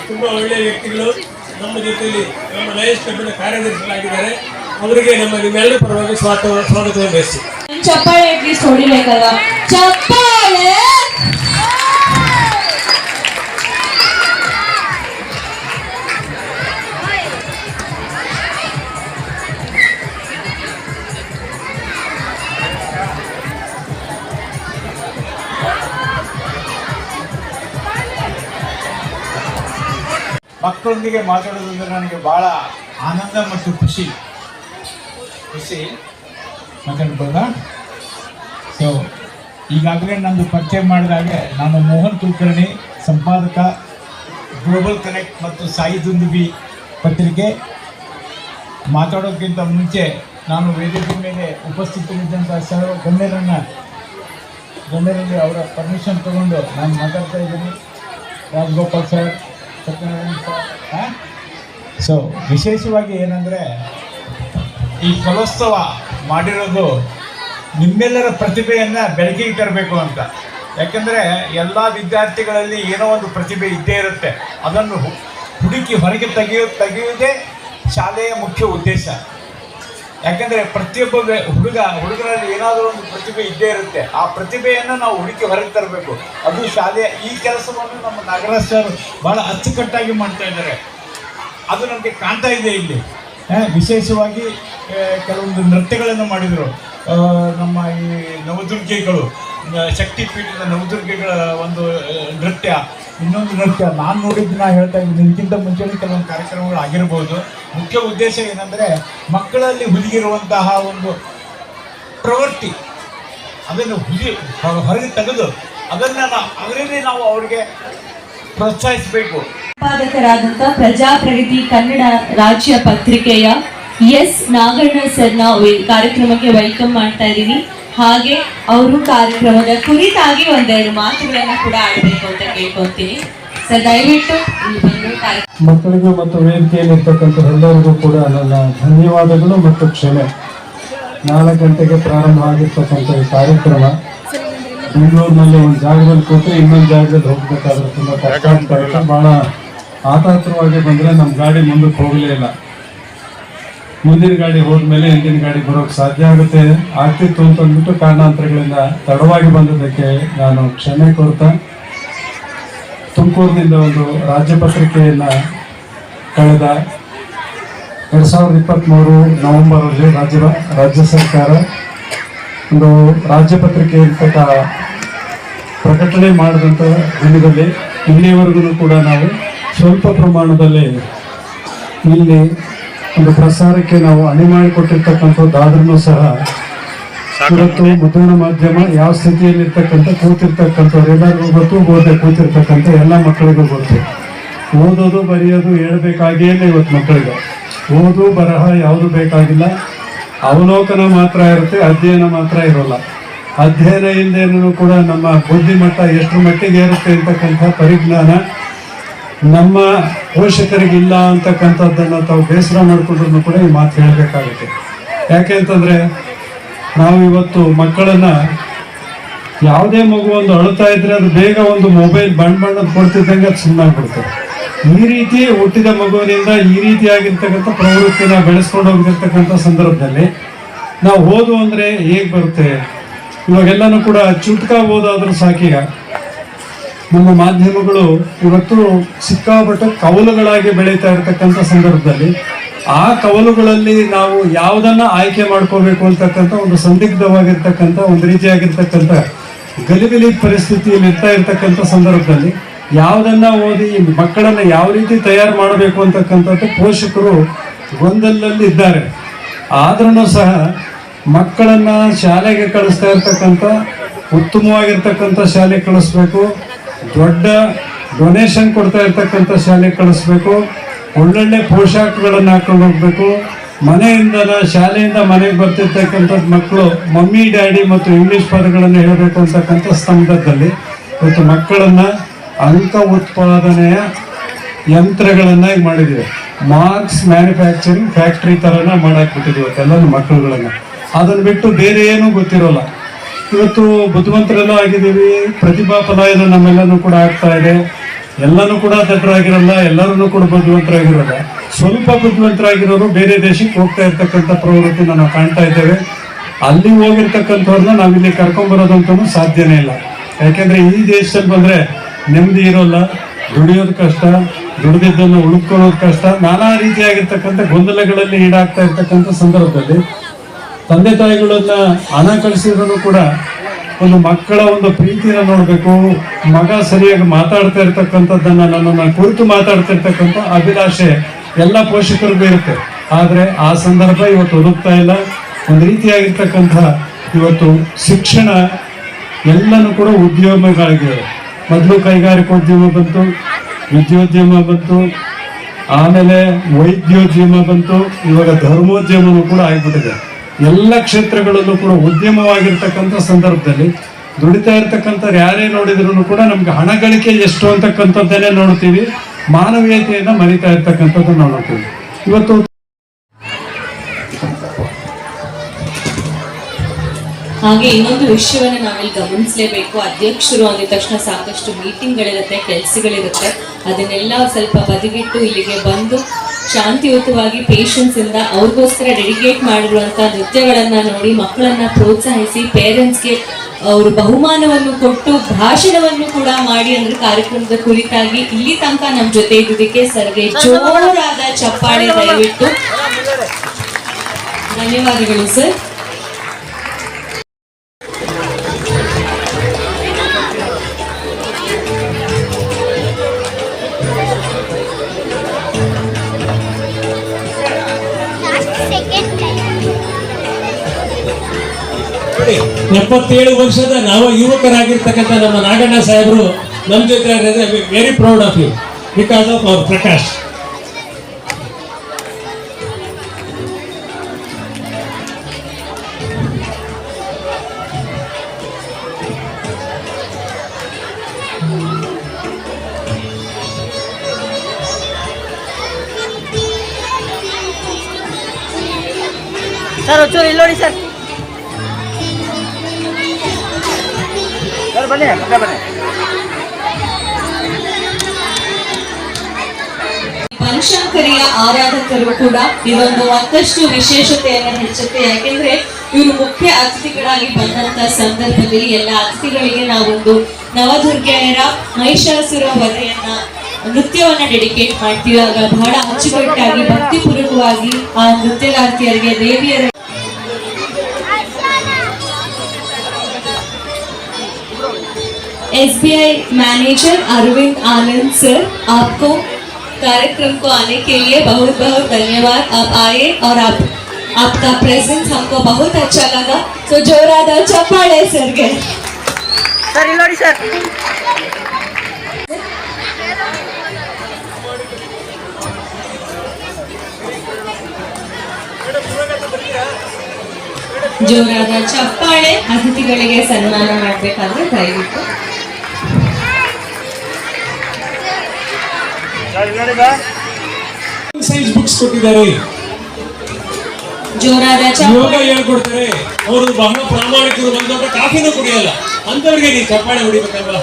ತುಂಬಾ ಒಳ್ಳೆಯ ವ್ಯಕ್ತಿಗಳು ನಮ್ಮ ಜೊತೆಯಲ್ಲಿ ನಮ್ಮ ಲಯನ್ಸ್ ಕ್ಲಬ್ನ ಕಾರ್ಯದರ್ಶಿಗಳಾಗಿದ್ದಾರೆ. ಅವರಿಗೆ ನಿಮ್ಮೆಲ್ಲರ ಪರವಾಗಿ ಸ್ವಾಗತವನ್ನು ಬಯಸಿ. ಚಪ್ಪಾಳೆ ಅಟ್ಲೀಸ್ಟ್ ಹೊಡಿಬೇಕಲ್ಲ, ಚಪ್ಪಾಳೆ. ಮಕ್ಕಳೊಂದಿಗೆ ಮಾತಾಡೋದಂದ್ರೆ ನನಗೆ ಬಹಳ ಆನಂದ ಮತ್ತು ಖುಷಿ ಮಾತಾಡ್ಬೋದಾ? ಸೊ ಈಗಾಗಲೇ ನಂದು ಪರಿಚಯ ಮಾಡಿದಾಗೆ ನಾನು ಮೋಹನ್ ಕುಲಕರ್ಣಿ, ಸಂಪಾದಕ, ಗ್ಲೋಬಲ್ ಕನೆಕ್ಟ್ ಮತ್ತು ಸಾಯಿ ದುಂದುಬಿ ಪತ್ರಿಕೆ. ಮಾತಾಡೋಕ್ಕಿಂತ ಮುಂಚೆ ನಾನು ವೇದಿಕೆ ಮೇಲೆ ಉಪಸ್ಥಿತರಿದ್ದಂಥ ಸರ್ವ ಗಣ್ಯರಲ್ಲಿ ಅವರ ಪರ್ಮಿಷನ್ ತಗೊಂಡು ನಾನು ಮಾತಾಡ್ತಾ ಇದ್ದೀನಿ. Rajagopal sir, Satyanarayana sir. So ವಿಶೇಷವಾಗಿ ಏನಂದರೆ ಈ ಕಲೋತ್ಸವ ಮಾಡಿರೋದು ನಿಮ್ಮೆಲ್ಲರ ಪ್ರತಿಭೆಯನ್ನು ಬೆಳಕಿಗೆ ತರಬೇಕು ಅಂತ. ಯಾಕೆಂದರೆ ಎಲ್ಲ ವಿದ್ಯಾರ್ಥಿಗಳಲ್ಲಿ ಏನೋ ಒಂದು ಪ್ರತಿಭೆ ಇದ್ದೇ ಇರುತ್ತೆ. ಅದನ್ನು ಹುಡುಕಿ ಹೊರಗೆ ತೆಗೆಯುವುದೇ ಶಾಲೆಯ ಮುಖ್ಯ ಉದ್ದೇಶ. ಯಾಕೆಂದರೆ ಪ್ರತಿಯೊಬ್ಬ ಹುಡುಗರಲ್ಲಿ ಏನಾದರೂ ಒಂದು ಪ್ರತಿಭೆ ಇದ್ದೇ ಇರುತ್ತೆ. ಆ ಪ್ರತಿಭೆಯನ್ನು ನಾವು ಹುಡುಕಿ ಹೊರಗೆ ತರಬೇಕು. ಅದು ಶಾಲೆಯ ಈ ಕೆಲಸವನ್ನು ನಮ್ಮ ನಾಗರಾಜ್ ಸರ್ ಭಾಳ ಅಚ್ಚುಕಟ್ಟಾಗಿ ಮಾಡ್ತಾ ಇದ್ದಾರೆ. ಅದು ನಮಗೆ ಕಾಣ್ತಾ ಇದೆ ಇಲ್ಲಿ. ವಿಶೇಷವಾಗಿ ಕೆಲವೊಂದು ನೃತ್ಯಗಳನ್ನು ಮಾಡಿದರು. ನಮ್ಮ ಈ ನವದುರ್ಗಿಗಳು, ಶಕ್ತಿಪೀಠದ ನವದುರ್ಗಿಗಳ ಒಂದು ನೃತ್ಯ, ಇನ್ನೊಂದು ನೃತ್ಯ ನಾನು ನೋಡಿದ್ದು ನಾ ಹೇಳ್ತಾ ಇದ್ದೀನಿ. ಇದಕ್ಕಿಂತ ಮುಂಚೆನೇ ಕೆಲವೊಂದು ಕಾರ್ಯಕ್ರಮಗಳು ಆಗಿರ್ಬೋದು. ಮುಖ್ಯ ಉದ್ದೇಶ ಏನಂದರೆ ಮಕ್ಕಳಲ್ಲಿ ಹುದುಗಿರುವಂತಹ ಒಂದು ಪ್ರವೃತ್ತಿ ಅದನ್ನು ಹೊರಗೆ ತೆಗೆದು ಅದರಲ್ಲಿ ನಾವು ಅವರಿಗೆ ಪ್ರೋತ್ಸಾಹಿಸಬೇಕು. ಸಂಪಾದಕರಾದಂಥ ಪ್ರಜಾಪ್ರಗತಿ ಕನ್ನಡ ರಾಜ್ಯ ಪತ್ರಿಕೆಯ ಎಸ್ ನಾಗಣ್ಣ ಸರ್ನ ಕಾರ್ಯಕ್ರಮಕ್ಕೆ ವೆಲ್ಕಮ್ ಮಾಡ್ತಾ ಇದ್ದೀನಿ. ಹಾಗೆ ಅವರು ಕಾರ್ಯಕ್ರಮದ ಕುರಿತಾಗಿ ಒಂದೆರಡು ಮಾತುಗಳನ್ನು ಕೂಡ ಆಡಬೇಕು ಅಂತ ಕೇಳ್ಕೊತೀನಿ. ಸರ್ ದಯವಿಟ್ಟು ಇಲ್ಲಿ ಬಂದು ಮಕ್ಕಳಿಗೂ ಮತ್ತು ವೇದಿಕೆಯಲ್ಲಿರ್ತಕ್ಕಂಥ ಎಲ್ಲರಿಗೂ ಕೂಡ ನನ್ನ ಧನ್ಯವಾದಗಳು ಮತ್ತು ಕ್ಷಮೆ. 4 ಗಂಟೆಗೆ ಪ್ರಾರಂಭ ಆಗಿರ್ತಕ್ಕಂಥ ಈ ಕಾರ್ಯಕ್ರಮ ಬೆಂಗಳೂರಿನಲ್ಲಿ ಒಂದು ಜಾಗದಲ್ಲಿ ಕೂತ್ರೆ ಇನ್ನೊಂದು ಜಾಗದಲ್ಲಿ ಹೋಗ್ಬೇಕಾದ್ರೆ ತುಂಬ ಕಷ್ಟ ಆಗ್ತಾ ಇತ್ತು. ಭಾಳ ಆತಾತ್ರವಾಗಿ ಬಂದರೆ ನಮ್ಮ ಗಾಡಿ ಮುಂದಕ್ಕೆ ಹೋಗಲೇ ಇಲ್ಲ. ಮುಂದಿನ ಗಾಡಿ ಹೋದ್ಮೇಲೆ ಹಿಂದಿನ ಗಾಡಿ ಬರೋಕ್ಕೆ ಸಾಧ್ಯ ಆಗ್ತಿತ್ತು ಅಂತ ಅಂದ್ಬಿಟ್ಟು ಕಾರಣಾಂತರಗಳಿಂದ ತಡವಾಗಿ ಬಂದಿದ್ದಕ್ಕೆ ನಾನು ಕ್ಷಮೆ ಕೋರ್ತಾ, ತುಮಕೂರಿನಿಂದ ಒಂದು ರಾಜ್ಯ ಪತ್ರಿಕೆಯನ್ನು ಕಳೆದ 2023 ನವೆಂಬರಲ್ಲಿ ರಾಜ್ಯ ಸರ್ಕಾರ ಒಂದು ರಾಜ್ಯ ಪತ್ರಿಕೆ ಅಂತ ಪ್ರಕಟಣೆ ಮಾಡಿದಂಥ ದಿನದಲ್ಲಿ ಇಲ್ಲಿಯವರೆಗೂ ಕೂಡ ನಾವು ಸ್ವಲ್ಪ ಪ್ರಮಾಣದಲ್ಲಿ ಇಲ್ಲಿ ಒಂದು ಪ್ರಸಾರಕ್ಕೆ ನಾವು ಅಣಿ ಮಾಡಿಕೊಟ್ಟಿರ್ತಕ್ಕಂಥದ್ದಾದ್ರೂ ಸಹ ಇವತ್ತು ಮುದ್ರಣ ಮಾಧ್ಯಮ ಯಾವ ಸ್ಥಿತಿಯಲ್ಲಿರ್ತಕ್ಕಂಥ ಕೂತಿರ್ತಕ್ಕಂಥವ್ರು ಎಲ್ಲರಿಗೂ ಗೊತ್ತು, ಓದೇ ಕೂತಿರ್ತಕ್ಕಂಥ ಎಲ್ಲ ಮಕ್ಕಳಿಗೂ ಗೊತ್ತು. ಓದೋದು ಬರೆಯೋದು ಹೇಳ್ಬೇಕಾಗೇ ಇಲ್ಲ ಇವತ್ತು ಮಕ್ಕಳಿಗೆ. ಓದು ಬರಹ ಯಾವುದು ಬೇಕಾಗಿಲ್ಲ, ಅವಲೋಕನ ಮಾತ್ರ ಇರುತ್ತೆ, ಅಧ್ಯಯನ ಮಾತ್ರ ಇರೋಲ್ಲ. ಅಧ್ಯಯನ ಹಿಂದೇನೂ ಕೂಡ ನಮ್ಮ ಬುದ್ಧಿಮಟ್ಟ ಎಷ್ಟು ಮಟ್ಟಿಗೆ ಇರುತ್ತೆ ಅಂತಕ್ಕಂಥ ಪರಿಜ್ಞಾನ ನಮ್ಮ ಪೋಷಕರಿಗಿಲ್ಲ ಅಂತಕ್ಕಂಥದ್ದನ್ನು ತಾವು ಬೇಸರ ಮಾಡಿಕೊಂಡ್ರೂ ಕೂಡ ಈ ಮಾತು ಹೇಳಬೇಕಾಗುತ್ತೆ. ಯಾಕೆ ಅಂತಂದರೆ ನಾವು ಇವತ್ತು ಮಕ್ಕಳನ್ನು ಯಾವುದೇ ಮಗು ಒಂದು ಅಳ್ತಾ ಇದ್ರೆ ಅದು ಬೇಗ ಒಂದು ಮೊಬೈಲ್ ಬಣ್ಣದ ಕೊಡ್ತಿದ್ದಂಗೆ ಅದು ಸುಮ್ಮನಾಗ್ಬಿಡ್ತಾರೆ. ಈ ರೀತಿ ಹುಟ್ಟಿದ ಮಗುವಿನಿಂದ ಈ ರೀತಿಯಾಗಿರ್ತಕ್ಕಂಥ ಪ್ರವೃತ್ತಿನ ಬೆಳೆಸ್ಕೊಂಡು ಹೋಗಿರ್ತಕ್ಕಂಥ ಸಂದರ್ಭದಲ್ಲಿ ನಾವು ಓದು ಅಂದರೆ ಹೇಗೆ ಬರುತ್ತೆ? ಇವಾಗೆಲ್ಲನೂ ಕೂಡ ಚುಟ್ಕ ಓದಾದ್ರೂ ಸಾಕೀಗ ನಮ್ಮ ಮಾಧ್ಯಮಗಳು ಇವತ್ತು ಸಿಕ್ಕಾಪಟ್ಟೆ ಕವಲುಗಳಾಗಿ ಬೆಳೀತಾ ಇರತಕ್ಕಂಥ ಸಂದರ್ಭದಲ್ಲಿ ಆ ಕವಲುಗಳಲ್ಲಿ ನಾವು ಯಾವುದನ್ನ ಆಯ್ಕೆ ಮಾಡ್ಕೋಬೇಕು ಅಂತಕ್ಕಂಥ ಒಂದು ಸಂದಿಗ್ಧವಾಗಿರ್ತಕ್ಕಂಥ ಒಂದು ರೀತಿಯಾಗಿರ್ತಕ್ಕಂಥ ಗಲಿಬಿಲಿ ಪರಿಸ್ಥಿತಿಯಲ್ಲಿ ಇರ್ತಕ್ಕಂಥ ಸಂದರ್ಭದಲ್ಲಿ ಯಾವುದನ್ನ ಓದಿ ಮಕ್ಕಳನ್ನ ಯಾವ ರೀತಿ ತಯಾರು ಮಾಡಬೇಕು ಅಂತಕ್ಕಂಥದ್ದು ಪೋಷಕರು ಗೊಂದಲದಲ್ಲಿ ಇದ್ದಾರೆ. ಆದ್ರೂ ಸಹ ಮಕ್ಕಳನ್ನ ಶಾಲೆಗೆ ಕಳಿಸ್ತಾ ಇರ್ತಕ್ಕಂಥ ಉತ್ತಮವಾಗಿರ್ತಕ್ಕಂಥ ಶಾಲೆಗೆ ಕಳಿಸ್ಬೇಕು, ದೊಡ್ಡ ಡೊನೇಷನ್ ಕೊಡ್ತಾ ಇರ್ತಕ್ಕಂಥ ಶಾಲೆಗೆ ಕಳಿಸ್ಬೇಕು, ಒಳ್ಳೊಳ್ಳೆ ಪೋಷಾಕಗಳನ್ನು ಹಾಕೊಂಡು ಹೋಗ್ಬೇಕು. ಮನೆಯಿಂದ ಶಾಲೆಯಿಂದ ಮನೆಗೆ ಬರ್ತಿರ್ತಕ್ಕಂಥದ್ದು ಮಕ್ಕಳು ಮಮ್ಮಿ ಡ್ಯಾಡಿ ಮತ್ತು ಇಂಗ್ಲೀಷ್ ಪದಗಳನ್ನು ಹೇಳಬೇಕು ಅಂತಕ್ಕಂಥ ಸ್ತಂಭದಲ್ಲಿ ಇವತ್ತು ಮಕ್ಕಳನ್ನ ಅಂಕ ಉತ್ಪಾದನೆಯ ಯಂತ್ರಗಳನ್ನಾಗಿ ಮಾಡಿದ್ದೀವಿ. ಮಾರ್ಕ್ಸ್ ಮ್ಯಾನುಫ್ಯಾಕ್ಚರಿಂಗ್ ಫ್ಯಾಕ್ಟ್ರಿ ಥರನ ಮಾಡಾಕ್ಬಿಟ್ಟಿದ್ದೀವಿ ಇವತ್ತೆಲ್ಲ ಮಕ್ಕಳುಗಳನ್ನು. ಅದನ್ನು ಬಿಟ್ಟು ಬೇರೆ ಏನೂ ಗೊತ್ತಿರೋಲ್ಲ. ಇವತ್ತು ಬುದ್ಧಿವಂತರೆಲ್ಲ ಆಗಿದ್ದೀವಿ, ಪ್ರತಿಭಾ ಪಲಾಯನ ನಮ್ಮೆಲ್ಲನೂ ಕೂಡ ಆಗ್ತಾ ಇದೆ. ಎಲ್ಲನೂ ಕೂಡ ದಡ್ಡರಾಗಿರಲ್ಲ, ಎಲ್ಲರೂ ಕೂಡ ಬುದ್ಧಿವಂತರಾಗಿರಲ್ಲ. ಸ್ವಲ್ಪ ಬುದ್ಧಿವಂತರಾಗಿರೋರು ಬೇರೆ ದೇಶಕ್ಕೆ ಹೋಗ್ತಾ ಇರ್ತಕ್ಕಂಥ ಪ್ರವೃತ್ತಿನ ನಾವು ಕಾಣ್ತಾ ಇದ್ದೇವೆ. ಅಲ್ಲಿ ಹೋಗಿರ್ತಕ್ಕಂಥವ್ರನ್ನ ನಾವಿಲ್ಲಿ ಕರ್ಕೊಂಡ್ಬರೋದಂತೂ ಸಾಧ್ಯನೇ ಇಲ್ಲ. ಯಾಕೆಂದ್ರೆ ಈ ದೇಶದಲ್ಲಿ ಬಂದರೆ ನೆಮ್ಮದಿ ಇರೋಲ್ಲ, ದುಡಿಯೋದು ಕಷ್ಟ, ದುಡಿದಿದ್ದನ್ನು ಉಳ್ಕೊಳ್ಳೋದು ಕಷ್ಟ, ನಾನಾ ರೀತಿಯಾಗಿರ್ತಕ್ಕಂಥ ಗೊಂದಲಗಳಲ್ಲಿ ಈಡಾಗ್ತಾ ಇರ್ತಕ್ಕಂಥ ಸಂದರ್ಭದಲ್ಲಿ ತಂದೆ ತಾಯಿಗಳನ್ನ ಹಣ ಕಳಿಸಿದ್ರು ಕೂಡ ಒಂದು ಮಕ್ಕಳ ಒಂದು ಪ್ರೀತಿನ ನೋಡಬೇಕು. ಮಗ ಸರಿಯಾಗಿ ಮಾತಾಡ್ತಾ ಇರ್ತಕ್ಕಂಥದ್ದನ್ನ ನನ್ನನ್ನು ಕುರಿತು ಮಾತಾಡ್ತಾ ಇರ್ತಕ್ಕಂಥ ಅಭಿಲಾಷೆ ಎಲ್ಲ ಪೋಷಕರಿಗೂ ಇರುತ್ತೆ. ಆದರೆ ಆ ಸಂದರ್ಭ ಇವತ್ತು ಒದಗ್ತಾ ಇಲ್ಲ. ಒಂದು ರೀತಿಯಾಗಿರ್ತಕ್ಕಂಥ ಇವತ್ತು ಶಿಕ್ಷಣ ಎಲ್ಲನೂ ಕೂಡ ಉದ್ಯಮಗಳಾಗಿದೆ. ಮೊದಲು ಕೈಗಾರಿಕೋದ್ಯಮ ಬಂತು, ವಿದ್ಯೋದ್ಯಮ ಬಂತು, ಆಮೇಲೆ ವೈದ್ಯೋದ್ಯಮ ಬಂತು, ಇವಾಗ ಧರ್ಮೋದ್ಯಮನೂ ಕೂಡ ಆಗಿಬಿಟ್ಟಿದೆ. ಎಲ್ಲ ಕ್ಷೇತ್ರಗಳಲ್ಲೂ ಕೂಡ ಉದ್ಯಮವಾಗಿರ್ತಕ್ಕಂಥ ಸಂದರ್ಭದಲ್ಲಿ ದುಡಿತಾ ಇರ್ತಕ್ಕಂಥವ್ರು ಯಾರೇ ನೋಡಿದ್ರು ಕೂಡ ನಮ್ಗೆ ಹಣ ಗಳಿಕೆ ಎಷ್ಟು ಅಂತಕ್ಕಂಥದ್ದನ್ನೇ ನೋಡ್ತೀವಿ, ಮಾನವೀಯತೆಯನ್ನ ಮರಿತಾ ಇರ್ತಕ್ಕಂಥದ್ದು ನಾವು ನೋಡ್ತೀವಿ. ಇವತ್ತು ಹಾಗೆ ಇನ್ನೊಂದು ವಿಷಯವನ್ನು ನಾವಿಲ್ಲಿ ಗಮನಿಸಲೇಬೇಕು. ಅಧ್ಯಕ್ಷರು ಅಂದಿದ ತಕ್ಷಣ ಸಾಕಷ್ಟು ಮೀಟಿಂಗ್ಗಳಿರುತ್ತೆ, ಕೆಲಸಗಳಿರುತ್ತೆ, ಅದನ್ನೆಲ್ಲ ಸ್ವಲ್ಪ ಬದಿಗಿಟ್ಟು ಇಲ್ಲಿಗೆ ಬಂದು ಶಾಂತಿಯುತವಾಗಿ ಪೇಷನ್ಸ್ ಇಂದ ಅವ್ರಿಗೋಸ್ಕರ ಡೆಡಿಕೇಟ್ ಮಾಡಿರುವಂತ ನೃತ್ಯಗಳನ್ನ ನೋಡಿ ಮಕ್ಕಳನ್ನ ಪ್ರೋತ್ಸಾಹಿಸಿ ಪೇರೆಂಟ್ಸ್ಗೆ ಅವರು ಬಹುಮಾನವನ್ನು ಕೊಟ್ಟು ಭಾಷಣವನ್ನು ಕೂಡ ಮಾಡಿ ಅಂದ್ರೆ ಕಾರ್ಯಕ್ರಮದ ಕುರಿತಾಗಿ ಇಲ್ಲಿ ತನಕ ನಮ್ಮ ಜೊತೆ ಇದ್ದಿದ್ದಕ್ಕೆ ಸರ್ಗೆ ಜೋರಾದ ಚಪ್ಪಾಳೆ ದಯವಿಟ್ಟು ಧನ್ಯವಾದಗಳು ಸರ್. ನೋಡಿ 77 ವರ್ಷದ ನವ ಯುವಕರಾಗಿರ್ತಕ್ಕಂಥ ನಮ್ಮ ನಾಗಣ್ಣ ಸಾಹೇಬರು ನಮ್ಮ ಜೊತೆ very proud of you because of our Prakash. Sir ಒಂಚೂರು ಇಲ್ಲಿ ನೋಡಿ ಸರ್. ಸರ್ ಬನ್ನಿ ಬನ್ನಿ. ಬನಶಂಕರಿಯ ಆರಾಧಕರು ಕೂಡ ಇದೊಂದು ಮತ್ತಷ್ಟು ವಿಶೇಷತೆಯನ್ನು ಹೆಚ್ಚುತ್ತೆ. ಯಾಕೆಂದ್ರೆ ಇವರು ಮುಖ್ಯ ಅತಿಥಿಗಳಾಗಿ ಬಂದಂತ ಸಂದರ್ಭದಲ್ಲಿ ಎಲ್ಲ ಅತಿಥಿಗಳಿಗೆ ನಾವೊಂದು ನವದುರ್ಗೆಯರ ಮಹಿಷಾಸುರ ವಧೆಯನ್ನ ನೃತ್ಯವನ್ನ ಡೆಡಿಕೇಟ್ ಮಾಡ್ತೀವಿ. ಆಗ ಬಹಳ ಅಚ್ಚುಕಟ್ಟಾಗಿ ಭಕ್ತಿಪೂರ್ವಕವಾಗಿ ಆ ನೃತ್ಯಗಾರ್ತಿಯರಿಗೆ ದೇವಿಯರ SBI मैनेजर अरविंद आनंद सर, आपको कार्यक्रम को आने के लिए बहुत बहुत धन्यवाद. आप आए और आपका प्रेजेंस हमको बहुत अच्छा लगा. तो जोरादा चप्पाಳೆ सर ಗೆ. ಸರ್ ಇಲ್ಲಿ ನೋಡಿ ಸರ್. ಜೋರಾದ ಚಪ್ಪಾಳೆ. ಅತಿಥಿಗಳಿಗೆ ಸನ್ಮಾನ ಮಾಡಬೇಕಾದ್ರೆ ದಯವಿಟ್ಟು ಸೈನ್ಸ್ ಬುಕ್ಸ್ ಕೊಟ್ಟಿದ್ದಾರೆ, ಜೋರಾದ ಯೋಗ ಚಪ್ಪಾಳೆ. ಹೇಳ್ಕೊಡ್ತಾರೆ. ಅವರು ಬಹಳ ಪ್ರಾಮಾಣಿಕರು, ಬಂದೋಟ ಕಾಫಿನೂ ಕುಡಿಯಲ್ಲ ಅಂತವ್ರಿಗೆ ನೀವು ಚಪ್ಪಾಳೆ ಹೊಡಿಬೇಕಲ್ವಾ?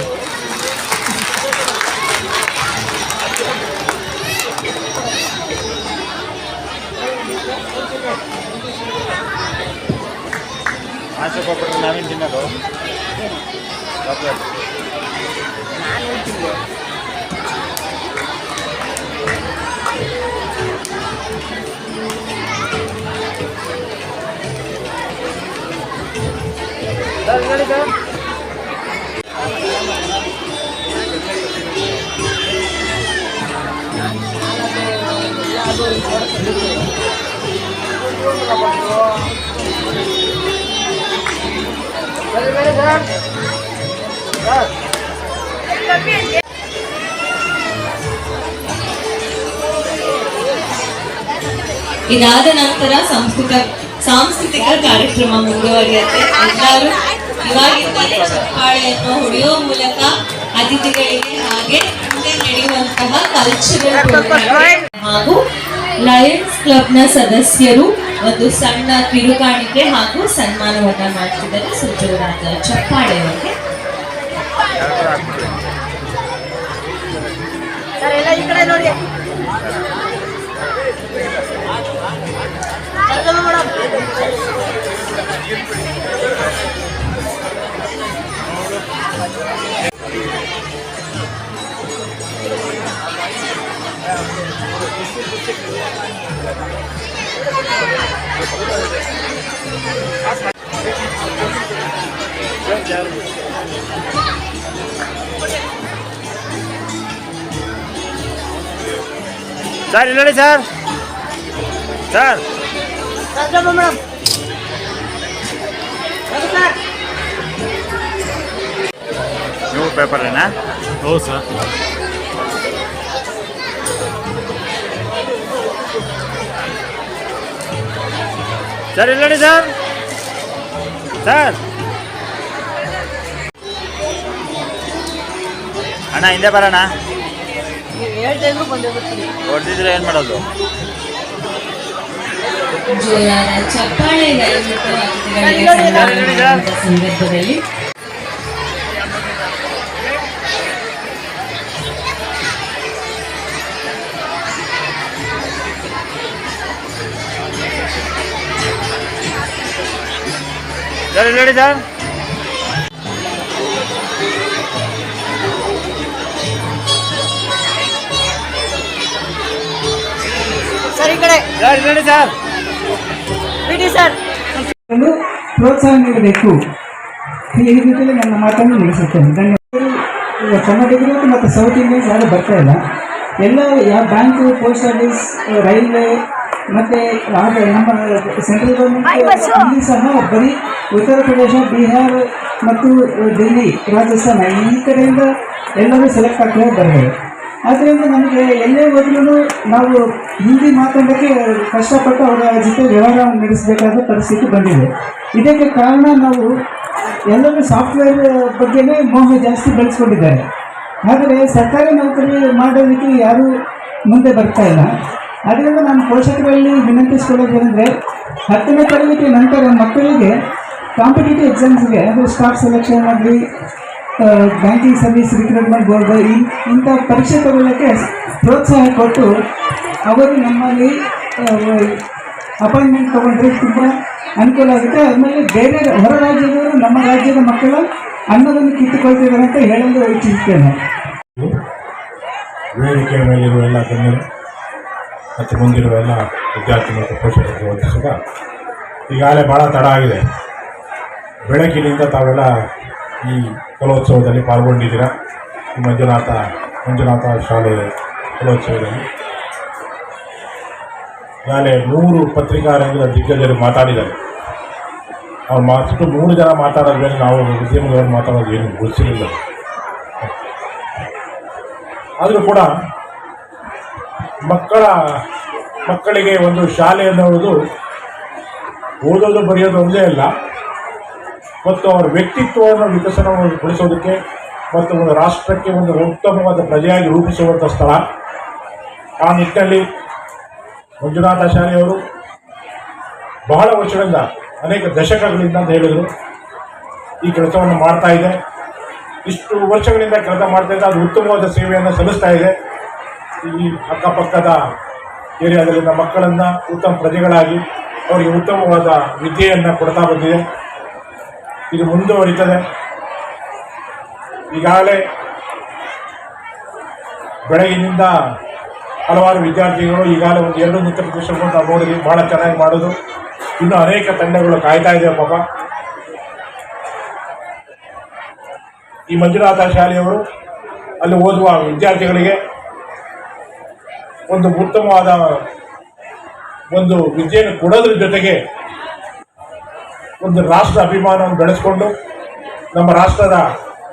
ಆಸೆ ಕೊಟ್ಟರೆ ನಾವೇನು ತಿನ್ನೋದು? ಇದಾದ ನಂತರ ಸಾಂಸ್ಕೃತಿಕ ಕಾರ್ಯಕ್ರಮ ಮುಂದುವರಿಯುತ್ತೆ. ಎಲ್ಲರೂ ಇವಾಗಿಂದಲೇ ಚಪ್ಪಾಳೆಯನ್ನು ಹೊಡೆಯುವ ಮೂಲಕ ಅತಿಥಿಗಳಿಗೆ ಹಾಗೆ ಮುಂದೆ ನಡೆಯುವಂತಹ ಕಲ್ಚರಲ್ ಪ್ರೋಗ್ರಾಮ್ ಹಾಗೂ ಲಯನ್ಸ್ ಕ್ಲಬ್ನ ಸದಸ್ಯರು ಒಂದು ಸಣ್ಣ ಕಿರುಕಾಣಿಕೆ ಹಾಗೂ ಸನ್ಮಾನವನ್ನ ಮಾಡ್ತಿದ್ದಾರೆ. ಸುಜೋರಾದ ಚಪ್ಪಾಳೆ ಅವರಿಗೆ. ಸರ್ ಎಲ್ಲ ಈ ಕಡೆ ನೋಡಿ. ಸರ್ ಇಲ್ಲಿ ನೋಡಿ ಸರ್ ಸರ್ ನೀವು ಪೇಪರೇನಾ? ಹೌದು ಸರ್. ಸರ್ ಇಲ್ಲಿ ನೋಡಿ ಸರ್ ಸರ್ ಅಣ್ಣ ಹಿಂದೆ ಬರೋಣ. ಹೊಡೆದಿದ್ರೆ ಏನು ಮಾಡೋದು? ಜೋರಾದ ಚಪ್ಪಾಳೆ ಸಂದರ್ಭದಲ್ಲಿ ಸರ್ ಇಲ್ಲಿ ನೋಡಿ ಸರ್ ಸರ್ ಇಲ್ಲಿ ನೋಡಿ ಸರ್ ಪ್ರೋತ್ಸಾಹ ನೀಡಬೇಕು. ಈ ರೀತಿಯಲ್ಲಿ ನನ್ನ ಮಾತನ್ನು ಮುಗಿಸುತ್ತೇನೆ. ಧನ್ಯವಾದ. ಕನ್ನಡಿಗರು ಮತ್ತು ಸೌತ್ ಇಂಡಿಯನ್ಸ್ ಯಾರು ಬರ್ತಾ ಇಲ್ಲ. ಎಲ್ಲ ಯಾವ ಬ್ಯಾಂಕು, ಪೋಸ್ಟ್ ಆಫೀಸ್, ರೈಲ್ವೆ ಮತ್ತು ನಮ್ಮ ಸೆಂಟ್ರಲ್ ಗೌರ್ಮೆಂಟ್ ಸಹ ಬರೀ ಉತ್ತರ ಪ್ರದೇಶ, ಬಿಹಾರ್ ಮತ್ತು ಡೆಲ್ಲಿ, ರಾಜಸ್ಥಾನ ಈ ಕಡೆಯಿಂದ ಎಲ್ಲರೂ ಸೆಲೆಕ್ಟ್ ಆಗ್ತಾ ಬರ್ತಾರೆ. ಆದ್ದರಿಂದ ನಮಗೆ ಎಲ್ಲೇ ಹೋದ್ರೂ ನಾವು ಹಿಂದಿ ಮಾತಾಡೋಕ್ಕೆ ಕಷ್ಟಪಟ್ಟು ಅವರ ಜೊತೆ ವ್ಯವಹಾರ ನಡೆಸಬೇಕಾದ ಪರಿಸ್ಥಿತಿ ಬಂದಿದೆ. ಇದಕ್ಕೆ ಕಾರಣ ನಾವು ಎಲ್ಲರೂ ಸಾಫ್ಟ್ವೇರ್ ಬಗ್ಗೆನೇ ಮೋಹ ಜಾಸ್ತಿ ಬೆಳೆಸ್ಕೊಂಡಿದ್ದಾರೆ. ಆದರೆ ಸರ್ಕಾರಿ ನೌಕರಿ ಮಾಡೋದಕ್ಕೆ ಯಾರೂ ಮುಂದೆ ಬರ್ತಾ ಇಲ್ಲ. ಅದರಿಂದ ನಾನು ಪೋಷಕರಲ್ಲಿ ವಿನಂತಿಸ್ಕೊಳ್ಳೋದೇನೆಂದರೆ 10ನೇ ತರಗತಿ ನಂತರ ಮಕ್ಕಳಿಗೆ ಕಾಂಪಿಟೇಟಿವ್ ಎಕ್ಸಾಮ್ಸ್ಗೆ ಅಂದರೆ ಸ್ಟಾಫ್ ಸೆಲೆಕ್ಷನ್ ಆಗಲಿ, ಬ್ಯಾಂಕಿಂಗ್ ಸರ್ವಿಸ್ ರಿಕ್ರೂಟ್ಮೆಂಟ್ ಬೋರ್ಡ್ ಇಂಥ ಪರೀಕ್ಷೆ ತಗೊಳ್ಳೋಕ್ಕೆ ಪ್ರೋತ್ಸಾಹ ಕೊಟ್ಟು ಅವರು ನಮ್ಮಲ್ಲಿ ಅಪಾಯಿಂಟ್ಮೆಂಟ್ ತೊಗೊಂಡ್ರೆ ತುಂಬ ಅನುಕೂಲ ಆಗುತ್ತೆ. ಆದಮೇಲೆ ಬೇರೆ ಹೊರ ರಾಜ್ಯದವರು ನಮ್ಮ ರಾಜ್ಯದ ಮಕ್ಕಳ ಅನ್ನವನ್ನು ಕಿತ್ತುಕೊಳ್ತಿದ್ದಾರೆ ಅಂತ ಹೇಳಲು ಇಚ್ಛಿಸುತ್ತೇನೆ. ವೇದಿಕೆಯ ಮೇಲಿರುವ ಎಲ್ಲ ಗಣ್ಯರು ಮತ್ತು ಮುಂದಿರುವ ಎಲ್ಲ ವಿದ್ಯಾರ್ಥಿ ಮತ್ತು ಪೋಷಕರಿಗೆ ವಂದಿಸುವ ಈಗಾಗಲೇ ಭಾಳ ತಡ ಆಗಿದೆ. ಬೆಳಗಿನಿಂದ ತಾವೆಲ್ಲ ಈ ಕಲೋತ್ಸವದಲ್ಲಿ ಪಾಲ್ಗೊಂಡಿದ್ದೀರಾ. ಈ ಮಂಜುನಾಥ ಶಾಲೆ ಕಲೋತ್ಸವದಲ್ಲಿ ಈಗಾಗಲೇ 3 ಪತ್ರಿಕಾ ರಂಗದ ದಿಗ್ಗಜರು ಮಾತಾಡಿದ್ದಾರೆ. ಅವ್ರು ಅಷ್ಟು 3 ಜನ ಮಾತಾಡೋದ ಮೇಲೆ ನಾವು ಉದ್ಯಮದವರು ಮಾತಾಡೋದು ಏನು ಗೊತ್ತಿರಲಿಲ್ಲ. ಆದರೂ ಕೂಡ ಮಕ್ಕಳಿಗೆ ಒಂದು ಶಾಲೆ ಅನ್ನೋದು ಓದೋದು ಬರೆಯೋದು ಒಂದೇ ಅಲ್ಲ, ಮತ್ತು ಅವರ ವ್ಯಕ್ತಿತ್ವವನ್ನು ವಿಕಸನಗೊಳಿಸೋದಕ್ಕೆ ಮತ್ತು ಒಂದು ರಾಷ್ಟ್ರಕ್ಕೆ ಒಂದು ಉತ್ತಮವಾದ ಪ್ರಜೆಯಾಗಿ ರೂಪಿಸುವಂಥ ಸ್ಥಳ. ಆ ನಿಟ್ಟಿನಲ್ಲಿ ಮಂಜುನಾಥ ಶಾಲೆಯವರು ಬಹಳ ವರ್ಷಗಳಿಂದ, ಅನೇಕ ದಶಕಗಳಿಂದ ಅಂತ ಹೇಳಿದರು, ಈ ಕೆಲಸವನ್ನು ಮಾಡ್ತಾ ಇದೆ. ಇಷ್ಟು ವರ್ಷಗಳಿಂದ ಕೆಲಸ ಮಾಡ್ತಾ ಇದೆ. ಅದು ಉತ್ತಮವಾದ ಸೇವೆಯನ್ನು ಸಲ್ಲಿಸ್ತಾ ಇದೆ. ಈ ಅಕ್ಕಪಕ್ಕದ ಏರಿಯಾದಲ್ಲಿನ ಮಕ್ಕಳನ್ನು ಉತ್ತಮ ಪ್ರಜೆಗಳಾಗಿ ಅವರಿಗೆ ಉತ್ತಮವಾದ ವಿದ್ಯೆಯನ್ನು ಕೊಡ್ತಾ ಬಂದಿದೆ. ಇದು ಮುಂದುವರಿತದೆ. ಈಗಾಗಲೇ ಬೆಳಗಿನಿಂದ ಹಲವಾರು ವಿದ್ಯಾರ್ಥಿಗಳು ಈಗಾಗಲೇ ಒಂದು 2 ನೃತ್ಯ ಪ್ರದರ್ಶನವನ್ನು ನಾವು ನೋಡಿದ್ವಿ. ಭಾಳ ಚೆನ್ನಾಗಿ ಮಾಡೋದು. ಇನ್ನೂ ಅನೇಕ ತಂಡಗಳು ಕಾಯ್ತಾ ಇದೆ ಪಾಪ. ಈ ಮಂಜುನಾಥ ಶಾಲೆಯವರು ಅಲ್ಲಿ ಓದುವ ವಿದ್ಯಾರ್ಥಿಗಳಿಗೆ ಒಂದು ಉತ್ತಮವಾದ ಒಂದು ವಿದ್ಯೆಯನ್ನು ಕೊಡೋದ್ರ ಜೊತೆಗೆ ಒಂದು ರಾಷ್ಟ್ರ ಅಭಿಮಾನವನ್ನು ಬೆಳೆಸಿಕೊಂಡು ನಮ್ಮ ರಾಷ್ಟ್ರದ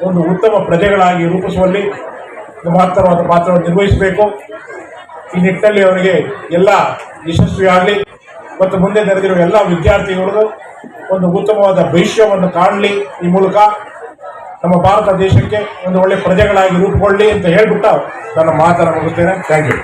ಒಂದು ಉತ್ತಮ ಪ್ರಜೆಗಳಾಗಿ ರೂಪಿಸುವಲ್ಲಿ ಮಹತ್ತರವಾದ ಪಾತ್ರವನ್ನು ನಿರ್ವಹಿಸಬೇಕು. ಈ ನಿಟ್ಟಿನಲ್ಲಿ ಅವರಿಗೆ ಎಲ್ಲ ಯಶಸ್ವಿಯಾಗಲಿ ಮತ್ತು ಮುಂದೆ ನೆರೆದಿರುವ ಎಲ್ಲ ವಿದ್ಯಾರ್ಥಿಗಳಿಗೂ ಒಂದು ಉತ್ತಮವಾದ ಭವಿಷ್ಯವನ್ನು ಕಾಣಲಿ. ಈ ಮೂಲಕ ನಮ್ಮ ಭಾರತ ದೇಶಕ್ಕೆ ಒಂದು ಒಳ್ಳೆಯ ಪ್ರಜೆಗಳಾಗಿ ರೂಪುಗೊಳ್ಳಿ ಅಂತ ಹೇಳ್ಬಿಟ್ಟು ನನ್ನ ಮಾತನ್ನು ಮುಗಿಸ್ತೇನೆ. Thank you.